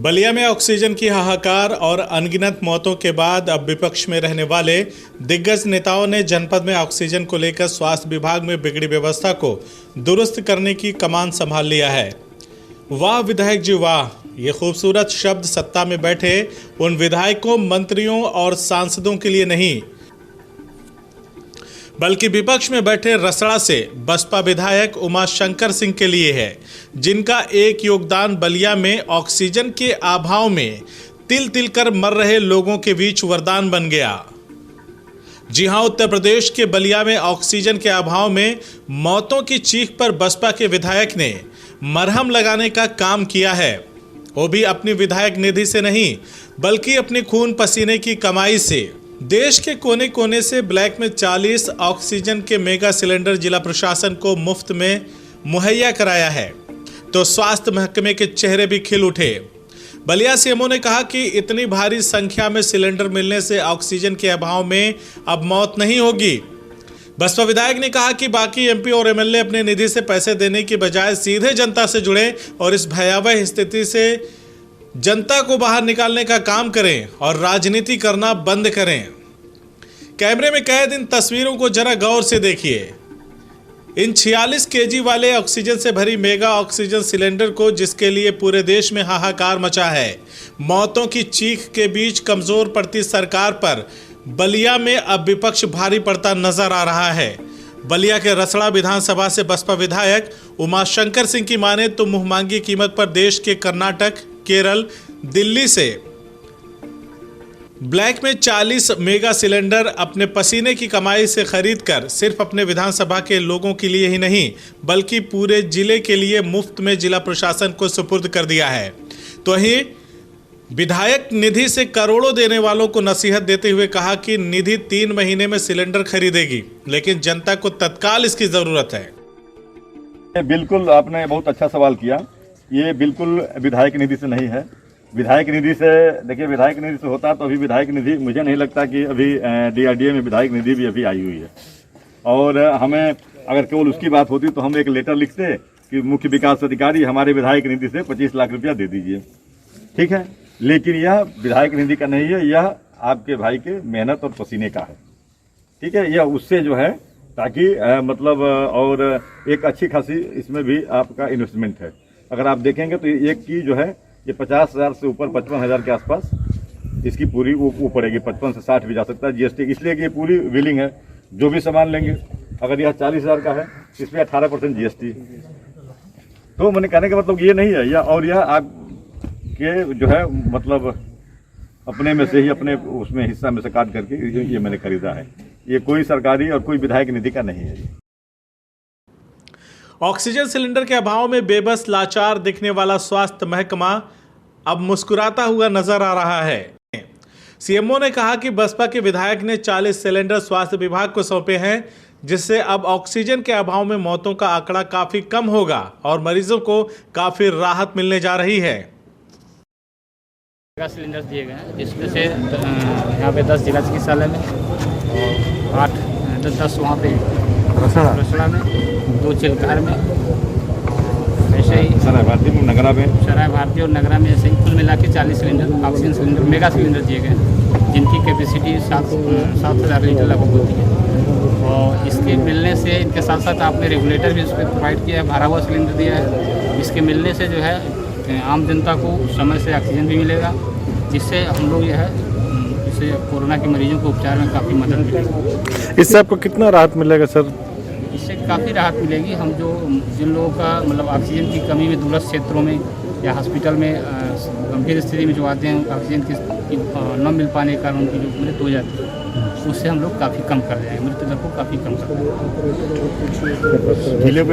बलिया में ऑक्सीजन की हाहाकार और अनगिनत मौतों के बाद अब विपक्ष में रहने वाले दिग्गज नेताओं ने जनपद में ऑक्सीजन को लेकर स्वास्थ्य विभाग में बिगड़ी व्यवस्था को दुरुस्त करने की कमान संभाल लिया है। वाह विधायक जी वाह, ये खूबसूरत शब्द सत्ता में बैठे उन विधायकों, मंत्रियों और सांसदों के लिए नहीं, बल्कि विपक्ष में बैठे रसड़ा से बसपा विधायक उमाशंकर सिंह के लिए है, जिनका एक योगदान बलिया में ऑक्सीजन के अभाव में तिल तिल कर मर रहे लोगों के बीच वरदान बन गया। जी हां, उत्तर प्रदेश के बलिया में ऑक्सीजन के अभाव में मौतों की चीख पर बसपा के विधायक ने मरहम लगाने का काम किया है, वो भी अपनी विधायक निधि से नहीं बल्कि अपने खून पसीने की कमाई से। देश के कोने कोने से ब्लैक में 40 ऑक्सीजन के मेगा सिलेंडर जिला प्रशासन को मुफ्त में मुहैया कराया है, तो स्वास्थ्य महकमे के चेहरे भी खिल उठे। बलिया सीएमओ ने कहा कि इतनी भारी संख्या में सिलेंडर मिलने से ऑक्सीजन के अभाव में अब मौत नहीं होगी। बसपा विधायक ने कहा कि बाकी एमपी और एमएलए अपने निधि से पैसे देने की बजाय सीधे जनता से जुड़े और इस भयावह स्थिति से जनता को बाहर निकालने का काम करें और राजनीति करना बंद करें। कैमरे में कैद इन तस्वीरों को जरा गौर से देखिए। इन 46 केजी वाले ऑक्सीजन से भरी मेगा ऑक्सीजन सिलेंडर को, जिसके लिए पूरे देश में हाहाकार मचा है, मौतों की चीख के बीच कमजोर पड़ती सरकार पर बलिया में अब विपक्ष भारी पड़ता नजर आ रहा है। बलिया के रसड़ा विधानसभा से बसपा विधायक उमाशंकर सिंह की माने तो मुंहमांगी कीमत पर देश के कर्नाटक, केरल, दिल्ली से ब्लैक में 40 मेगा सिलेंडर अपने पसीने की कमाई से खरीदकर सिर्फ अपने विधानसभा के लोगों के लिए ही नहीं बल्कि पूरे जिले के लिए मुफ्त में जिला प्रशासन को सुपुर्द कर दिया है। तो ही विधायक निधि से करोड़ों देने वालों को नसीहत देते हुए कहा कि निधि 3 महीने में सिलेंडर खरीदेगी, लेकिन जनता को तत्काल इसकी जरूरत है। बिल्कुल, आपने बहुत अच्छा सवाल किया। ये बिल्कुल विधायक निधि से नहीं है। विधायक निधि से, देखिए, विधायक निधि से होता तो अभी विधायक निधि, मुझे नहीं लगता कि अभी डीआरडीए में विधायक निधि भी अभी आई हुई है। और हमें अगर केवल उसकी बात होती तो हम एक लेटर लिखते कि मुख्य विकास अधिकारी हमारे विधायक निधि से 25 लाख रुपया दे दीजिए, ठीक है। लेकिन यह विधायक निधि का नहीं है, यह आपके भाई के मेहनत और पसीने का है, ठीक है। यह उससे जो है ताकि मतलब और एक अच्छी खासी इसमें भी आपका इन्वेस्टमेंट है। अगर आप देखेंगे तो एक की जो है ये 50,000 से ऊपर 55,000 के आसपास इसकी पूरी वो पड़ेगी। 55 से 60 भी जा सकता है जीएसटी, इसलिए कि ये पूरी बिलिंग है। जो भी सामान लेंगे, अगर यह 40,000 का है इसमें 18% जीएसटी। तो मैंने कहने का मतलब ये नहीं है, यह आप के जो है मतलब अपने में से ही, अपने उसमें हिस्सा में से काट करके ये मैंने खरीदा है। ये कोई सरकारी और कोई विधायक निधि का नहीं है। ऑक्सीजन सिलेंडर के अभाव में बेबस लाचार दिखने वाला स्वास्थ्य महकमा अब मुस्कुराता हुआ नजर आ रहा है। सीएमओ ने कहा कि बसपा के विधायक ने 40 सिलेंडर स्वास्थ्य विभाग को सौंपे हैं, जिससे अब ऑक्सीजन के अभाव में मौतों का आंकड़ा काफी कम होगा और मरीजों को काफी राहत मिलने जा रही है। सिलेंडर दिए गए हैं, जिसमें से यहाँ पे 10 जिला चिकित्सालय में और 10 वहाँ पे रसड़ा में, 2 चिलकार में, ऐसे ही सराय भारती और नगरा में ऐसे ही कुल मिला के 40 cylinder oxygen cylinder, mega cylinder दिए गए, जिनकी कैपेसिटी 7,000 लीटर लगभग होती है। और इसके मिलने से, इनके साथ साथ आपने रेगुलेटर भी उस पर प्रोवाइड किया है, भरा हुआ सिलेंडर दिया है। इसके मिलने से जो है आम जनता को समय से ऑक्सीजन भी मिलेगा, जिससे हम लोग जो है इससे कोरोना के मरीजों को उपचार में काफ़ी मदद मिलेगी। इससे आपको कितना राहत मिलेगा सर? इससे काफ़ी राहत मिलेगी। हम जिन लोगों का मतलब ऑक्सीजन की कमी में दूरस्थ क्षेत्रों में या हॉस्पिटल में गंभीर स्थिति में जो आते हैं, ऑक्सीजन की न मिल पाने के कारण उनकी जो मृत्यु हो जाती है, उससे हम लोग काफ़ी कम कर जाएंगे, मृत्यु दर को काफ़ी कम कर देंगे। जिले को